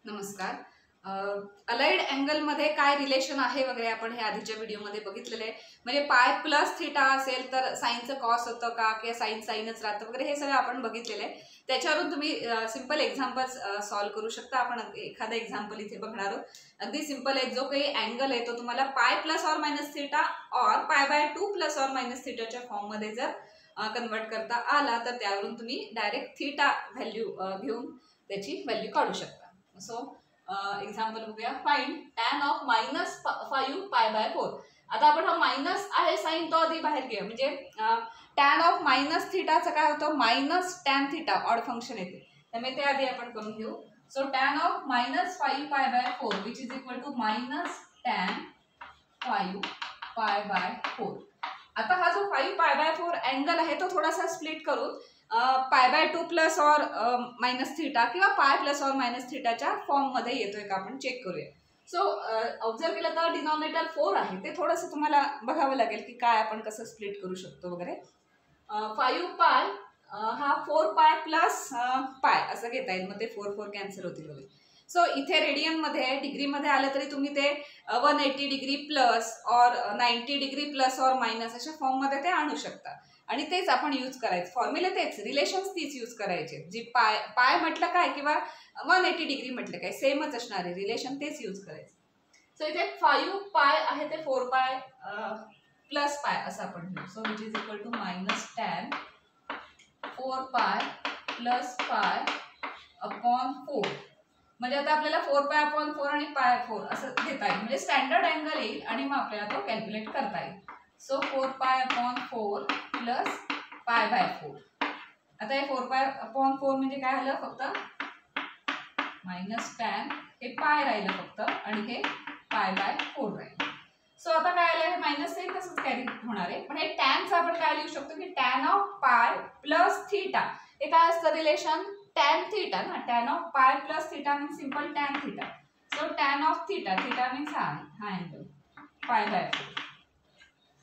नमस्कार. Allied angle मध्ये काय रिलेशन आहे वगैरे आपण हे आधीच्या व्हिडिओमध्ये बघितलेलं आहे. म्हणजे पाय प्लस थीटा असेल तर साईनचं कॉस होतं का किंवा साईन साईनच राहतं वगैरे हे सगळं आपण बघितलेलं आहे. त्याच्यावरून तुम्ही सिंपल एक्झाम्पल्स सॉल्व्ह करू शकता. आपण एखादा एक्झाम्पल इथे बघणार आहोत. अगदी सिंपल आहे. जो काही अँगल आहे तो तुम्हाला pi plus or minus theta or pi plus or minus थीटाच्या फॉर्ममध्ये जर कन्वर्ट करता आला तर त्यावरून तुम्ही डायरेक्ट थीटा व्हॅल्यू घेऊन त्याची व्हॅल्यू काढू शकता. सो एक्झाम्पल बघूया. Find tan of -5 पाय/4. आता आपण हा मायनस आहे साइन तो आधी बाहेर घेऊया. म्हणजे टॅन ऑफ मायनस थीटाचं काय होतं, minus tan theta odd function येते. त्यामुळे ते आधी आपण करून घेऊ. So tan of -5 pi which is equal to minus tan 5 पाय/4. आता हा जो 5 पाय/4 अँगल आहे तो थोडासा स्प्लिट करून पाय/2 प्लस ऑर मायनस थीटा किंवा पाय प्लस ऑर मायनस थीटाच्या फॉर्म मध्ये येतोय का आपण चेक करूया. सो ऑब्झर्व केलं तर डिनॉमिनेटर 4 आहे. ते थोडंसं तुम्हाला बघावं लागेल की काय आपण कसं स्प्लिट करू शकतो वगैरे. 5 पाय हा 4 पाय प्लस पाय असं घेता येईल. मग ते 4 कॅन्सल होतील वगैरे. सो इथे रेडियन मध्ये डिग्री मध्ये आलं तरी तुम्ही ते 180 degree plus or 90 degree plus or minus अशा फॉर्म मध्ये ते आणू शकता. आणि तेच आपण यूज करायचं. फॉर्म्युला तेच, रिलेशन्स तीच यूज करायचे. जी पाय म्हटलं काय किंवा 180 डिग्री म्हटलं काय सेमच असणार आहे. रिलेशन तेच यूज करायचं. सो इथे 5 पाय आहे ते 4 पाय प्लस पाय असं आपण घेऊ. So which is equal to minus tan 4 pi plus pi upon 4. म्हणजे आता आपल्याला 4 पाय अपॉन 4 आणि पाय 4 असं घेता येईल. म्हणजे स्टँडर्ड अँगल येईल आणि मग आपल्याला तो कॅल्क्युलेट करता येईल. So 4 pi upon 4 plus पाय/4. आता हे 4 पाय अपॉन 4 म्हणजे काय झालं, फक्त मायनस टॅन हे पाय राहिलं फक्त आणि हे पाय/4 राहिलं. सो आता काय आलं, हे मायनस आहे तसंच कॅरी होणार आहे. पण हे टॅनचं आपण काय लिहू शकतो की tan of pi plus theta. हे काय असतं रिलेशन, टॅन थीटा ना. Tan of pi plus theta means simple tan theta. So tan of theta, theta means हा अँगल पाय/4.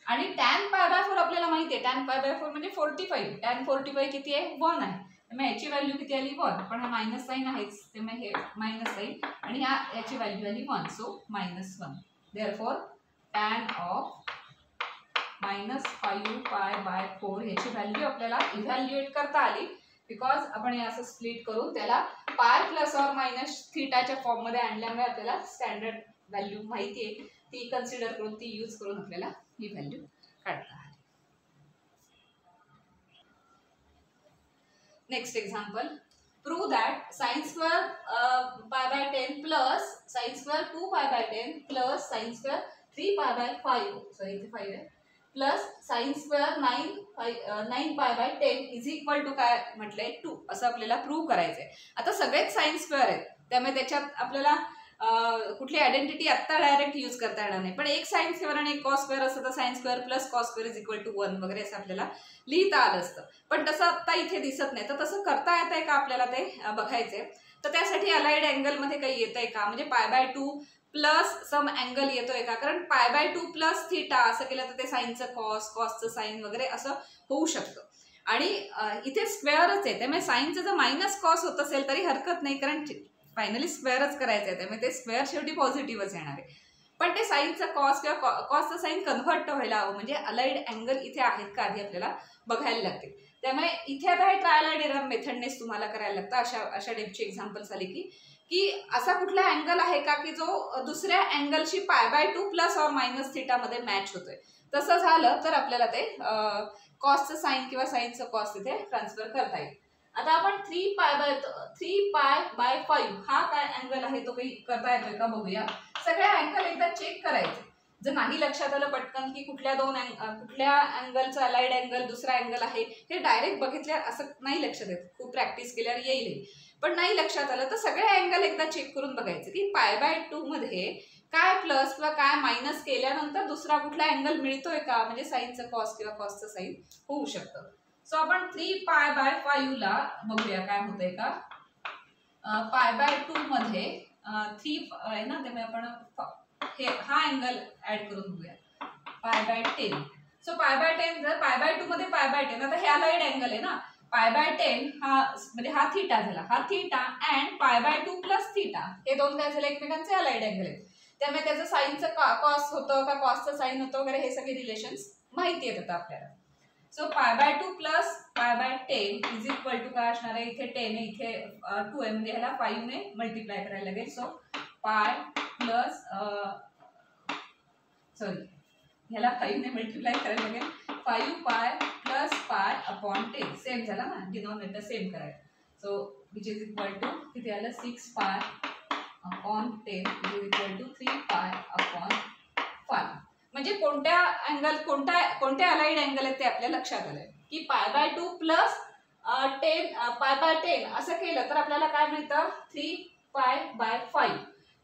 आणि टॅन पाय/4 आपल्याला माहिती आहे. टॅन पाय/4 म्हणजे 45. टॅन 45 किती आहे, 1 आहे. मग याची व्हॅल्यू किती आली, 1. पण हा मायनस साइन आहेच त्यामुळे हे मायनस साइन आणि याची व्हॅल्यू आली 1. सो -1. देअरफॉर टॅन ऑफ -5 पाय/4 ह्याची व्हॅल्यू आपल्याला इव्हॅल्युएट करता आली. बिकॉज आपण हे असं स्प्लिट करून त्याला पाय प्लस ऑर मायनस थीटाच्या फॉर्म मध्ये आणल्यामुळे आपल्याला स्टँडर्ड व्हॅल्यू माहिती आहे. ती कन्सिडर करून ती यूज करून आपल्याला ही व्हॅल्यू काढता आली. Next example. Prove that sin² π/10 plus sin² 2 π/10 plus sin² 3 π/5 sorry इथे 5 आहे plus sin² 9 π/10 is equal to काय म्हटलंय 2 असं आपल्याला प्रूव्ह करायचंय. आता सगळेच sin² आहेत त्यामुळे त्याच्यात आपल्याला कुठली आयडेंटिटी आत्ता डायरेक्ट यूज करता येणार नाही. पण एक sin² आणि एक cos² असतं तर sin² plus cos² is equal to 1 वगैरे असं आपल्याला लिहिता आलं असतं. पण तसं आत्ता इथे दिसत नाही. तर तसं करता येतंय का आपल्याला ते बघायचंय. तर त्यासाठी अलाइड अँगल मध्ये काही येतंय का, म्हणजे पाय/2 प्लस सम अँगल येतोय का. कारण पाय/2 प्लस थीटा असं केलं तर ते साईनचं कॉस, कॉसचं साईन वगैरे असं होऊ शकतं. आणि इथे स्क्वेअरच आहे त्यामुळे साईनचं जर मायनस कॉस होत असेल तरी हरकत नाही. कारण फायनली स्क्वेअरच करायचं आहे त्यामुळे ते स्क्वेअर शेवटी पॉझिटिव्हच येणार आहे. पण ते साईनचं कॉस किंवा कॉसचं साईन कन्व्हर्ट व्हायला हवं. म्हणजे अलाइड अँगल इथे आहेत का आधी आपल्याला बघायला लागते. त्यामुळे इथे आता हे ट्रायल अँड एरर मेथडनेच तुम्हाला करायला लागतं. अशा टाईपची एक्झाम्पल्स आली की असा कुठला अँगल आहे का की जो दुसऱ्या अँगलशी पाय/2 प्लस ऑर मायनस थीटा मध्ये मॅच होतोय. तसं झालं तर आपल्याला ते कॉसचं साईन किंवा साईनचं कॉस तिथे ट्रान्सफर करता येईल. आता आपण 3 पाय/5 हा काय अँगल आहे तो काही करता येतोय का बघूया. सगळ्या अँगल एकदा चेक करायचे. जर नाही लक्षात आलं पटकन की कुठल्या अँगलचं अलाइड अँगल दुसरा अँगल आहे हे डायरेक्ट बघितल्यावर असं नाही लक्षात येत. खूप प्रॅक्टिस केल्यावर येईल. पण नाही लक्षात आलं तर सगळे अँगल एकदा चेक करून बघायचे की पाय/2 मध्ये काय प्लस किंवा काय मायनस केल्यानंतर दुसरा कुठला अँगल मिळतोय का. म्हणजे साईनचं कॉस किंवा कॉसचं साईन होऊ शकतं. सो आपण 3 पाय/5 ला बघूया काय होतंय का. पाय/2 मध्ये 3 आहे ना त्यामुळे आपण हा अँगल ऍड करून बघूया पाय/10. सो पाय/10 जर पाय/2 मध्ये पाय/10 आता हे अलाइड अँगल आहे ना. π/10 हा म्हणजे हा थीटा झाला, हा थीटा अँड π/2 प्लस थीटा हे दोन काय झाले एकमेकांचे अलाइड अँगल आहेत. त्यामुळे त्याचं साईनचं कॉस होतं का कॉसचं साईन होतं वगैरे हे सगळे रिलेशन्स माहिती आहेत आता आपल्याला. So π/2 plus π/10 is equal to काय असणार आहे, इथे 10 आहे इथे 2 आहे म्हणजे ह्याला 5 ने मल्टिप्लाय करायला लागेल. सो पाय प्लस सॉरी ह्याला 5 ने मल्टिप्लाय करायला लागेल 5 पाय प्लस पाय अपॉन 10 सेम झाला ना, डिनॉमिनेटर सेम करायचं. So which is equal to किती आलं 6 pi upon 10 which is equal to 3 pi upon 5. म्हणजे कोणत्या अँगल कोणत्या अलाइड अँगल आहेत ते आपल्या लक्षात आलंय की π/2 प्लस 10 π/10 असं केलं तर आपल्याला काय मिळतं 3π/5.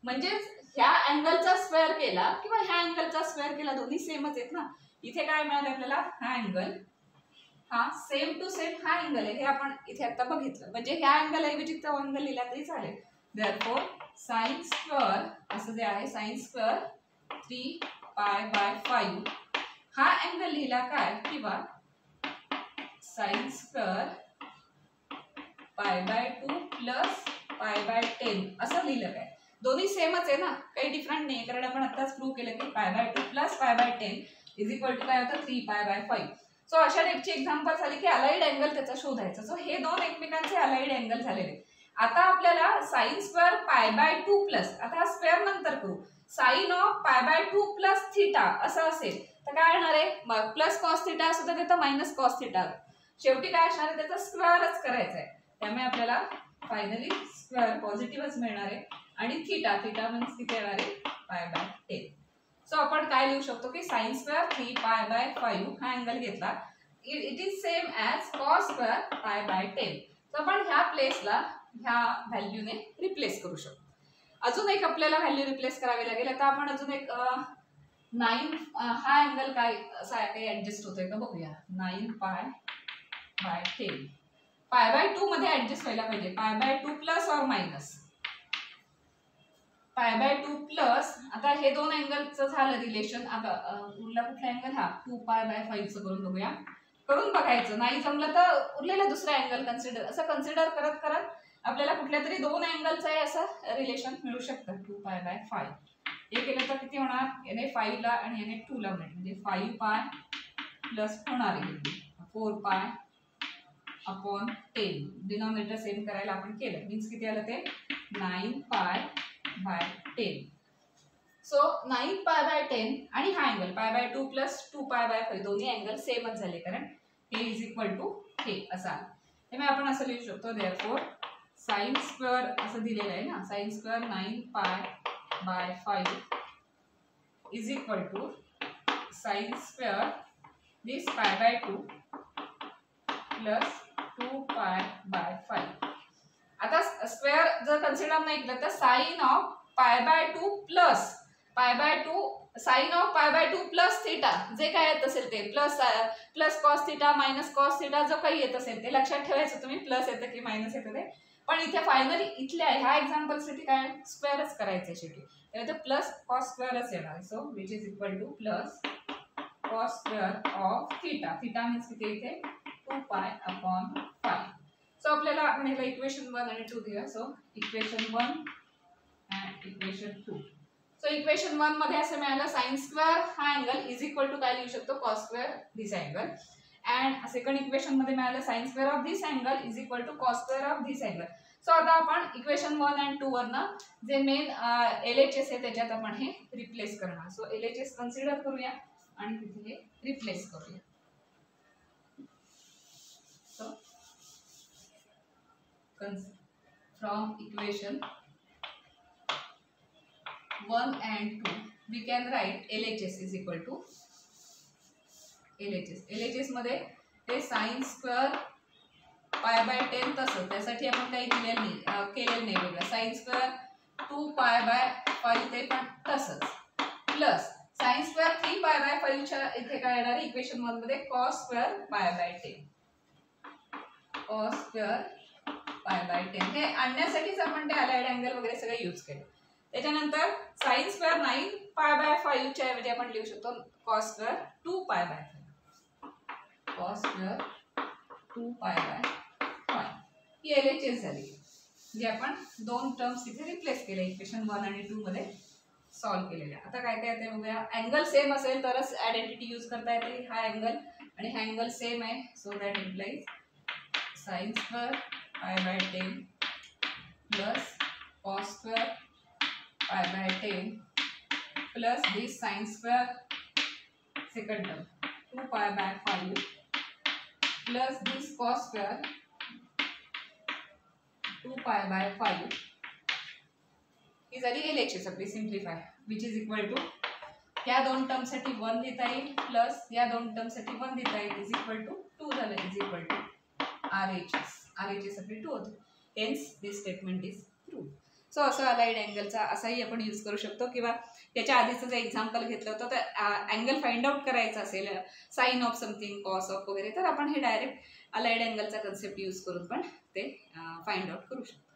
म्हणजेच ह्या अँगलचा स्क्वेअर केला किंवा ह्या अँगलचा स्क्वेअर केला दोन्ही सेमच आहेत ना. इथे काय मिळालं आपल्याला हा अँगल हा सेम टू सेम हा अँगल आहे हे आपण इथे आता बघितलं. म्हणजे ह्या अँगल ऐवजी तो अँगल लिहिला तरी चालेल. देअरफॉर साइन स्क्वेअर असं जे आहे साइन स्क्वेअर 3π/5 हा अँगल लिहिला काय किंवा साइन स्क्वेअर π/2 प्लस π/10 असं लिहिलं काय. दोन्ही सेमच आहे ना, काही डिफरंट नाही कारण आपण आताच प्रूव्ह केलं की π/2 प्लस π/10 इज इक्वल टू काय होतं 3π/5. सो अशा टाइपची एक्झाम्पल झाली की अलाइड अँगल त्याचा शोधायचा. सो हे दोन एकमेकांचे अलाइड अँगल झालेले. आता आपल्याला साइन स्क्वेअर π/2 प्लस आता हा स्क्वेअर नंतर करू साइन ऑफ π/2 प्लस थीटा असं असेल तर काय येणार आहे प्लस कॉस थीटा असं तर त्याचा मायनस कॉस थीटा. शेवटी काय असणार आहे त्याचा स्क्वेअरच करायचा आहे. त्यामुळे आपल्याला फायनली स्क्वेअर पॉझिटिव्हच मिळणार आहे आणि थीटा मीन्स किती येणार आहे π/10. सो आपण काय लिहू शकतो की साइन स्क्वेअर 3π/5 हा अँगल घेतला it is same as cos square π/10. So आपण ह्या प्लेसला ह्या व्हॅल्यूने रिप्लेस करू शकतो. अजून एक आपल्याला व्हॅल्यू रिप्लेस करावी लागेल. आता आपण अजून एक 9 हा अँगल काय असा काही ऍडजस्ट होतोय का बघूया. 9π/10 π/2 मध्ये ऍडजस्ट व्हायला पाहिजे. π/2 प्लस और मायनस π/2 प्लस आता हे दोन अँगलचं झालं रिलेशन. आता उरला कुठला अँगल हा 2π/5 चं करून बघूया. करून बघायचं नाही जमलं तर उरलेला दुसरा अँगल कन्सिडर असं कन्सिडर करत करत आपल्याला कुठल्या तरी दोन अँगलचं आहे असं रिलेशन मिळू शकतं. 2π/5 हे केलं तर किती होणार याने 5 ला आणि याने 2 ला होणार म्हणजे 5π प्लस होणार आहे 4π अपॉन 10. डिनॉमिनेटर सेम करायला आपण केलं मीन्स किती आलं ते 9π/10. सो 9π/10 आणि हा अँगल π/2 प्लस 2π/5 दोन्ही अँगल सेमच झाले कारण हे इज इक्वल टू हे असा. त्यामुळे आपण असं लिहू शकतो देअरफॉर साइन स्क्वेअर असं दिलेलं आहे ना sine square 9π/5 is equal to sine square this π/2 plus 2π/5. आता स्क्वेअर जर कन्सिडर नाही केलं तर sine of π/2 plus π/2 sine of π/2 plus theta जे काय येत असेल ते plus cos theta minus cos theta जो काही येत असेल ते लक्षात ठेवायचं तुम्ही प्लस येतं की मायनस येतं ते. पण इथे फायनली इथल्या ह्या एक्झाम्पलसाठी काय स्क्वेअरच करायचं शेवटी त्यामुळे प्लस कॉस स्क्वेअरच येणार. So which is equal two plus cos square of theta means किती इथे 2π/5. सो आपल्याला आपण ह्याला इक्वेशन 1 आणि 2 दिया. So equation 1 and equation 2. So equation 1 मध्ये असं मिळालं साइन स्क्वेअर हा अँगल इज इक्वल टू काय लिहू शकतो cos square this angle and second equation मध्ये मिळालं sine square of this angle is equal to cos square of this angle. So आता आपण इक्वेशन 1 अँड 2 वरनं जे मेन LHS आहे त्याच्यात आपण हे रिप्लेस करणार. सो LHS कन्सिडर करूया आणि तिथे रिप्लेस करूया. So from equation 1 and 2 we can write LHS is equal to LHS मध्ये ते साइन स्क्वेअर π/10 तसं त्यासाठी आपण काही केलेलं नाही वेगळं साइन स्क्वेअर 2π/5 ते पण तसंच प्लस साइन स्क्वेअर 3π/5 च्या इथे काय येणार इक्वेशन 1 मध्ये cos स्क्वेअर π/10 cos स्क्वेअर π/10 हे आणण्यासाठीच आपण ते अलाइड अँगल वगैरे सगळे यूज केले. त्याच्यानंतर साइन स्क्वेअर 9π/5 च्या ऐवजी आपण लिहू शकतो cos स्क्वेअर 2π/5 cos स्क्वेअर 2π/5 ही LHS झाली, जे आपण दोन टर्म्स इथे रिप्लेस केले इक्वेशन 1 आणि 2 मध्ये सॉल्व्ह केलेल्या. आता काय काय येते बघूया. अँगल सेम असेल तरच आयडेंटिटी यूज करता येते. हा अँगल आणि हा अँगल सेम आहे, so that implies sin square π/10 plus cos square π/10 plus this sin square second term 2π/5 plus this cos square 2π/5 ही झाली LHS आपली simplify, which is equal to या दोन टर्म साठी 1 लिहिता येईल प्लस या दोन टर्म साठी 1 लिहिता येईल, इज इक्वल टू 2 झालं, is equal to RHS. RHS आपली 2 होते, hence this statement is true. So असं अलाइड अँगलचा असाही आपण यूज करू शकतो, किंवा याच्या आधीचं जे एक्झाम्पल घेतलं होतं तर अँगल फाइंड आउट करायचं असेल, sine of something, cos of वगैरे, तर आपण हे डायरेक्ट अलाइड अँगलचा कन्सेप्ट यूज करून पण ते फाइंड आउट करू शकतो.